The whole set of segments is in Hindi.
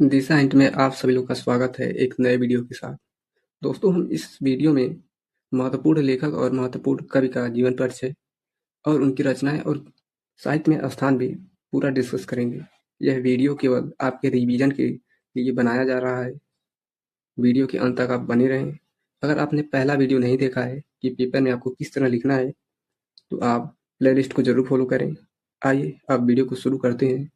दिशा हिंट में आप सभी लोग का स्वागत है एक नए वीडियो के साथ। दोस्तों, हम इस वीडियो में महत्वपूर्ण लेखक और महत्वपूर्ण कवि का जीवन परिचय और उनकी रचनाएं और साहित्य में स्थान भी पूरा डिस्कस करेंगे। यह वीडियो केवल आपके रिवीजन के लिए बनाया जा रहा है। वीडियो के अंत तक आप बने रहें। अगर आपने पहला वीडियो नहीं देखा है कि पेपर में आपको किस तरह लिखना है, तो आप प्लेलिस्ट को जरूर फॉलो करें। आइए अब वीडियो को शुरू करते हैं।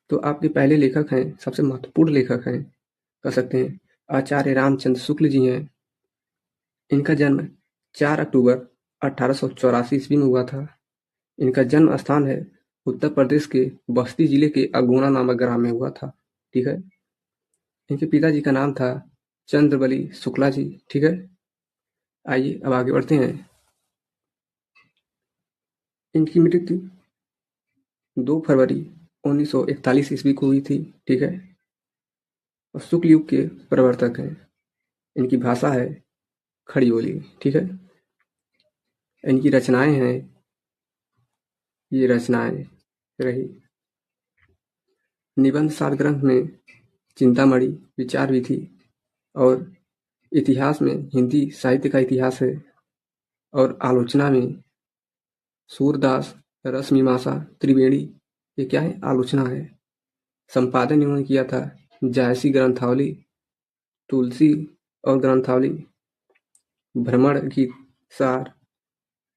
तो आपके पहले लेखक हैं, सबसे महत्वपूर्ण लेखक हैं, कह सकते हैं, आचार्य रामचंद्र शुक्ल जी हैं। इनका जन्म 4 अक्टूबर 1884 ईस्वी में हुआ था। इनका जन्म स्थान है उत्तर प्रदेश के बस्ती जिले के अगोना नामक ग्राम में हुआ था। ठीक है। इनके पिताजी का नाम था चंद्रबली शुक्ला जी। ठीक है। आइए अब आगे बढ़ते हैं। इनकी मृत्यु 2 फरवरी 1941 ईस्वी को हुई थी। ठीक है। और शुक्ल युग के प्रवर्तक हैं। इनकी भाषा है खड़ी बोली। ठीक है। इनकी रचनाएं हैं, ये रचनाएं रही निबंध सार ग्रंथ में चिंतामणि विचार भी थी, और इतिहास में हिंदी साहित्य का इतिहास है, और आलोचना में सूरदास रसमीमांसा त्रिवेणी, ये क्या है? आलोचना है। संपादन इन्होंने किया था जायसी ग्रंथावली, तुलसी और ग्रंथावली, भ्रमण गीत सार,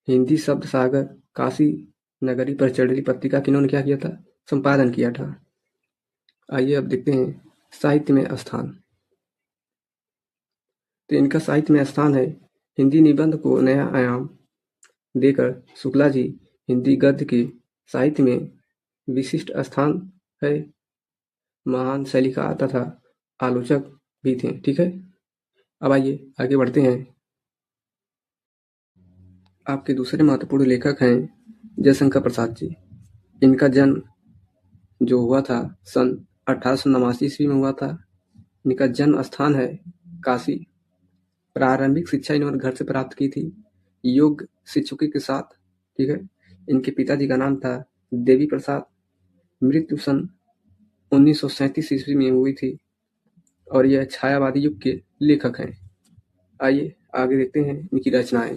हिंदी शब्द सागर, काशी नगरी पर चढ़ी पत्रिका की इन्होंने क्या किया था? संपादन किया था। आइए अब देखते हैं साहित्य में स्थान। तो इनका साहित्य में स्थान है हिंदी निबंध को नया आयाम देकर शुक्ला जी हिंदी गद्य के साहित्य में विशिष्ट स्थान है। महान शैलीकार तथा आलोचक भी थे। ठीक है। अब आइए आगे बढ़ते हैं। आपके दूसरे महत्वपूर्ण लेखक हैं जयशंकर प्रसाद जी। इनका जन्म जो हुआ था सन 1889 ईस्वी में हुआ था। इनका जन्म स्थान है काशी। प्रारंभिक शिक्षा इन्होंने घर से प्राप्त की थी, योग शिक्षकों के साथ। ठीक है। इनके पिताजी का नाम था देवी प्रसाद। मृत्यु सन 1937 ईस्वी में हुई थी, और यह छायावादी युग के लेखक हैं। आइए आगे देखते हैं इनकी रचनाएं।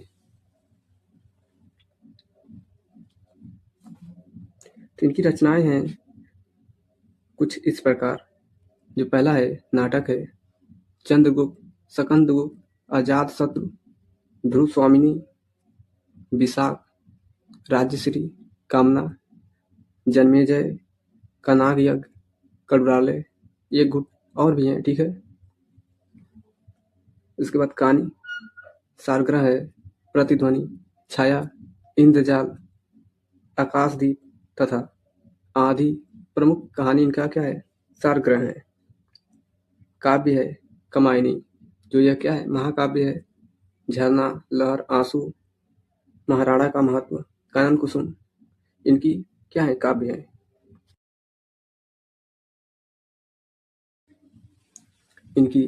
तो इनकी रचनाएं हैं कुछ इस प्रकार। जो पहला है नाटक है चंद्रगुप्त, सकंदगुप्त, आजाद शत्रु, ध्रुव स्वामिनी, विशाख, राज्यश्री, कामना, जन्मेजय, कनाग यज्ञ, कड़ुरालय, ये गुट और भी हैं। ठीक है। इसके बाद कहानी सारग्रह है प्रतिध्वनि, छाया, इंद्रजाल, आकाशदीप तथा आधी। प्रमुख कहानी इनका क्या है? सारग्रह है। काव्य है कमायनी, जो यह क्या है? महाकाव्य है। झरना, लहर, आंसू, महाराणा का महत्व, कानन कुसुम, इनकी क्या है? काव्य है। इनकी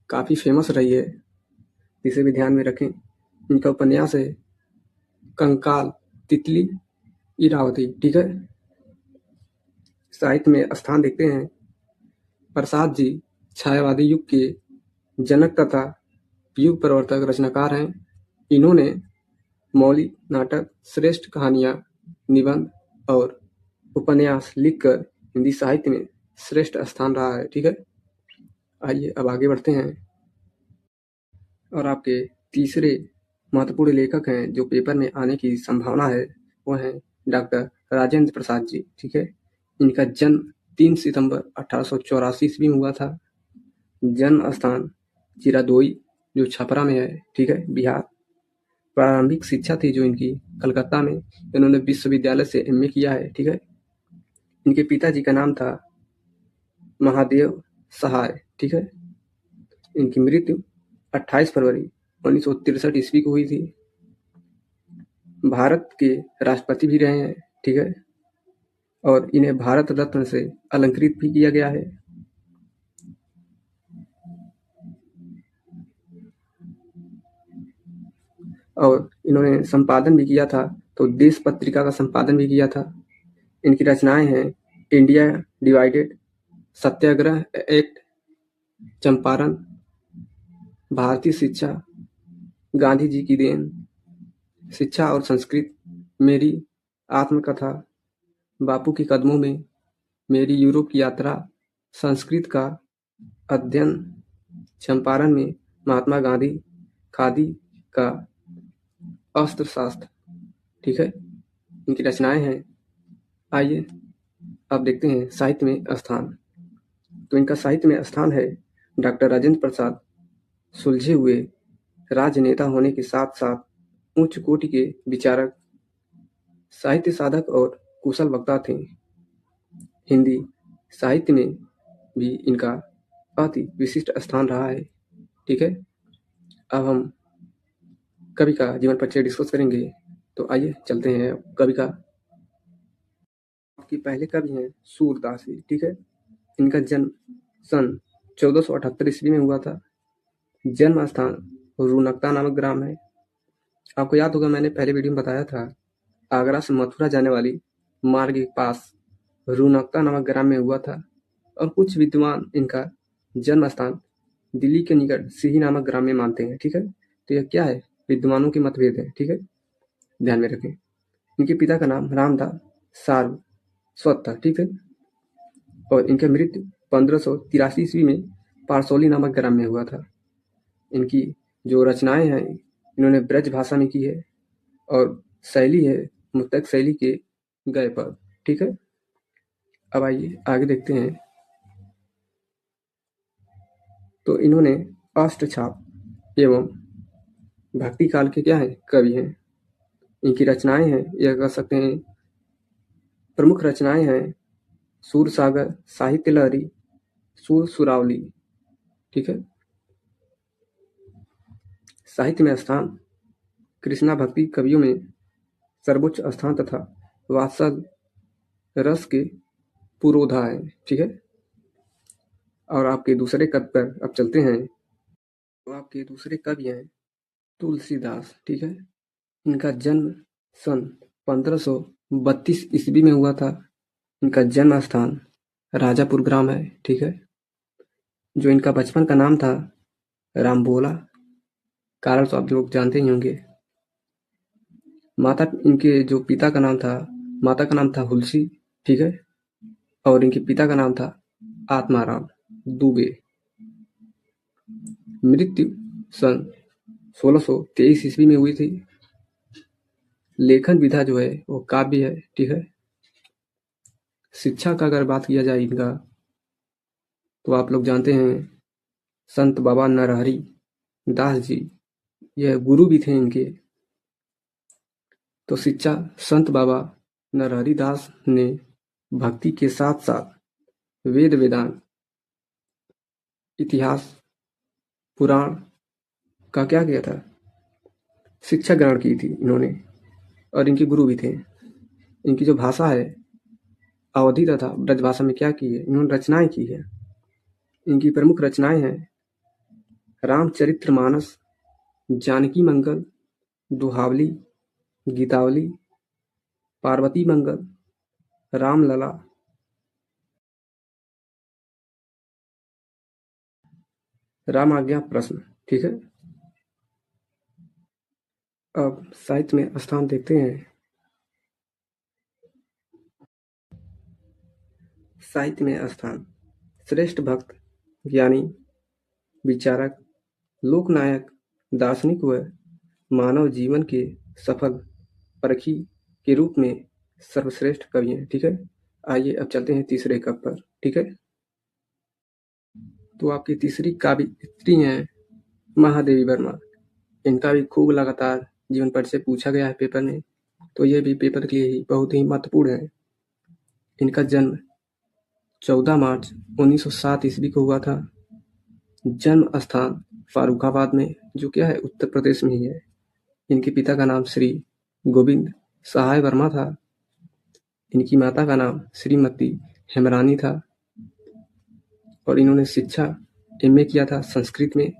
काफी फेमस रही है, इसे भी ध्यान में रखें। इनका उपन्यास है कंकाल, तितली, इरावती। ठीक है। साहित्य में स्थान देखते हैं। प्रसाद जी छायावादी युग के जनक तथा युग प्रवर्तक रचनाकार हैं। इन्होंने मौलिक नाटक, श्रेष्ठ कहानियां, निबंध और उपन्यास लिखकर हिंदी साहित्य में श्रेष्ठ स्थान रहा है। ठीक है। आइए अब आगे बढ़ते हैं। और आपके तीसरे महत्वपूर्ण लेखक हैं जो पेपर में आने की संभावना है, वो हैं डॉक्टर राजेंद्र प्रसाद जी। ठीक है। इनका जन्म 3 सितंबर 1884 ईस्वी में हुआ था। जन्म स्थान चिरादोई, जो छपरा में है। ठीक है, बिहार। प्रारंभिक शिक्षा थी जो इनकी कलकत्ता में। इन्होंने विश्वविद्यालय से एमए किया है। ठीक है। इनके पिताजी का नाम था महादेव सहाय। ठीक है। इनकी मृत्यु 28 फरवरी 1963 ईस्वी को हुई थी। भारत के राष्ट्रपति भी रहे हैं। ठीक है। और इन्हें भारत रत्न से अलंकृत भी किया गया है। और इन्होंने संपादन भी किया था, तो देश पत्रिका का संपादन भी किया था। इनकी रचनाएं हैं इंडिया डिवाइडेड, सत्याग्रह एक्ट, चंपारण, भारतीय शिक्षा, गांधी जी की देन, शिक्षा और संस्कृत, मेरी आत्मकथा, बापू के कदमों में, मेरी यूरोप की यात्रा, संस्कृत का अध्ययन, चंपारण में महात्मा गांधी, खादी का अस्त्र शास्त्र। ठीक है, इनकी रचनाएं हैं। आइए अब देखते हैं साहित्य में स्थान। तो इनका साहित्य में स्थान है डॉक्टर राजेंद्र प्रसाद सुलझे हुए राजनेता होने के साथ साथ उच्च कोटि के विचारक, साहित्य साधक और कुशल वक्ता थे। हिंदी साहित्य में भी इनका अति विशिष्ट स्थान रहा है। ठीक है, अब हम कवि का जीवन परिचय डिस्कस करेंगे। तो आइए चलते हैं कवि का। आपके पहले कवि हैं सूरदास जी। ठीक है, इनका जन्म सन 1478 ईस्वी में हुआ था। जन्म स्थान रूनकता नामक ग्राम है। आपको याद होगा, मैंने पहले वीडियो में बताया था, आगरा से मथुरा जाने वाली मार्ग के पास रूनकता नामक ग्राम में हुआ था। और कुछ विद्वान इनका जन्म स्थान दिल्ली के निकट सिही नामक ग्राम में मानते हैं। ठीक है, तो यह क्या है, विद्वानों के मतभेद है। ठीक है, ध्यान में रखें। इनके पिता का नाम रामदास सारस्वत था। ठीक है, और इनका मृत्यु 1583 ईस्वी में पारसौली नामक ग्राम में हुआ था। इनकी जो रचनाएं हैं इन्होंने ब्रज भाषा में की है और शैली है मुक्तक शैली के गए पद। ठीक है, अब आइए आगे देखते हैं। तो इन्होंने अष्टछाप एवं भक्ति काल के क्या है, कवि हैं। इनकी रचनाएं हैं, यह कह सकते हैं प्रमुख रचनाएं हैं सूर सागर, साहित्य लहरी, सूर सुरावली। ठीक है, साहित्य में स्थान कृष्णा भक्ति कवियों में सर्वोच्च स्थान तथा वात्सल रस के पुरोधा है। ठीक है, और आपके दूसरे कवि पर अब चलते हैं। तो आपके दूसरे कवि हैं तुलसीदास। ठीक है, इनका जन्म सन 1532 ईस्वी में हुआ था। इनका जन्म स्थान राजापुर ग्राम है। ठीक है, जो इनका बचपन का नाम था रामबोला, कारण तो आप लोग जानते ही होंगे। माता इनके जो पिता का नाम था, माता का नाम था हुलसी। ठीक है, और इनके पिता का नाम था आत्माराम दुबे। मृत्यु सन 1623 ईस्वी में हुई थी। लेखन विधा जो है वो काव्य है। ठीक है, शिक्षा का अगर बात किया जाए इनका, तो आप लोग जानते हैं संत बाबा नरहरि दास जी, यह गुरु भी थे इनके। तो शिक्षा संत बाबा नरहरि दास ने भक्ति के साथ साथ वेद वेदांत, इतिहास, पुराण का क्या किया था, शिक्षा ग्रहण की थी इन्होंने, और इनके गुरु भी थे। इनकी जो भाषा है अवधी तथा ब्रज भाषा में क्या की है, इन्होंने रचनाएं की है। इनकी प्रमुख रचनाएं हैं रामचरितमानस, जानकी मंगल, दोहावली, गीतावली, पार्वती मंगल, रामलला, राम आज्ञा प्रश्न। ठीक है, अब साहित्य में स्थान देखते हैं। साहित्य में स्थान श्रेष्ठ भक्त, ज्ञानी, विचारक, लोकनायक, दार्शनिक व मानव जीवन के सफल परखी के रूप में सर्वश्रेष्ठ कवि हैं। ठीक है, आइए अब चलते हैं तीसरे कवि पर। ठीक है, तो आपकी तीसरी काव्य स्त्री हैं महादेवी वर्मा। इनका भी खूब लगातार जीवन परिचय पूछा गया है पेपर में, तो यह भी पेपर के लिए ही बहुत ही महत्वपूर्ण है। इनका जन्म 14 मार्च 1907 ईस्वी को हुआ था। जन्म स्थान फारुखाबाद में, जो क्या है उत्तर प्रदेश में ही है। इनके पिता का नाम श्री गोविंद सहाय वर्मा था। इनकी माता का नाम श्रीमती हेमरानी था, और इन्होंने शिक्षा एमए किया था संस्कृत में,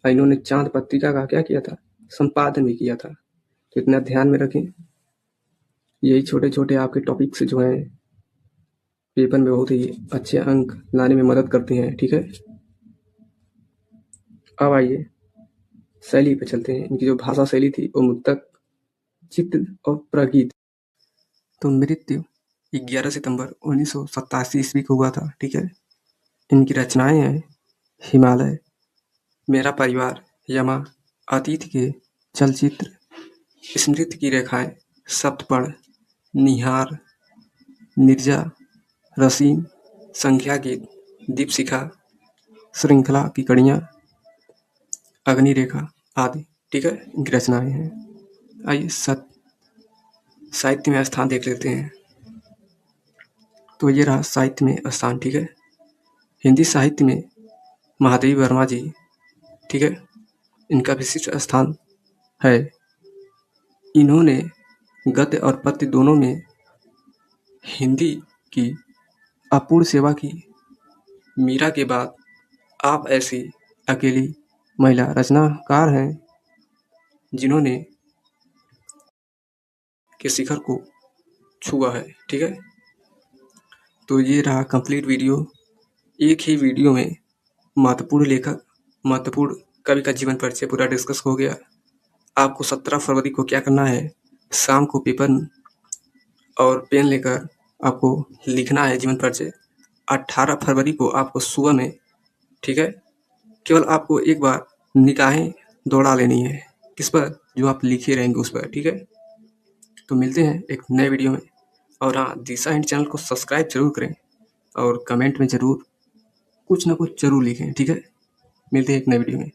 और इन्होंने चांद पत्रिका का क्या किया था, संपादन भी किया था। तो इतना ध्यान में रखें। यही छोटे छोटे आपके टॉपिक्स जो हैं पेपर में बहुत ही अच्छे अंक लाने में मदद करते हैं। ठीक है, अब आइए शैली पे चलते हैं। इनकी जो भाषा शैली थी वो मुक्तक, चित्र और प्रगीत। तो मृत्यु 11 सितंबर 1987 ईस्वी को हुआ था। ठीक है, इनकी रचनाएं हैं हिमालय, मेरा परिवार, यमा, अतीत के चलचित्र, स्मृति की रेखाएं, सप्तपर्ण, निहार, निर्जा, रसीन, संख्या गीत, दीपशिखा, श्रृंखला की कड़ियाँ, अग्नि रेखा आदि। ठीक है, इनकी रचनाएं हैं। आइए साहित्य में स्थान देख लेते हैं। तो ये रहा साहित्य में स्थान। ठीक है, हिंदी साहित्य में महादेवी वर्मा जी, ठीक है, इनका विशिष्ट स्थान है। इन्होंने गद्य और पद्य दोनों में हिंदी की अपूर्व सेवा की। मीरा के बाद आप ऐसी अकेली महिला रचनाकार हैं जिन्होंने के शिखर को छुआ है। ठीक है, तो ये रहा कंप्लीट वीडियो। एक ही वीडियो में महत्वपूर्ण लेखक, महत्वपूर्ण कवि का जीवन परिचय पूरा डिस्कस हो गया। आपको 17 फरवरी को क्या करना है, शाम को पेपर और पेन लेकर आपको लिखना है जीवन परिचय। 18 फरवरी को आपको सुबह में, ठीक है, केवल आपको एक बार निगाहें दौड़ा लेनी है। किस पर? जो आप लिखे रहेंगे उस पर। ठीक है, तो मिलते हैं एक नए वीडियो में। और हाँ, दिशा हिंट चैनल को सब्सक्राइब जरूर करें और कमेंट में ज़रूर कुछ ना कुछ ज़रूर लिखें। ठीक है, मिलते हैं एक नए वीडियो में।